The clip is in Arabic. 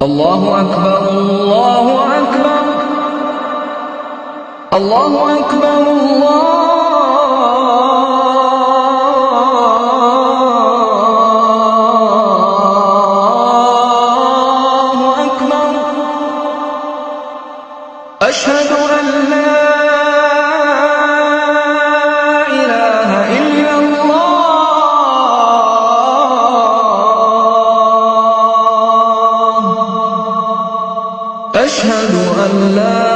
الله أكبر الله أكبر الله أكبر الله أكبر. أشهد أن لا إله إلا الله. أشهد أن لا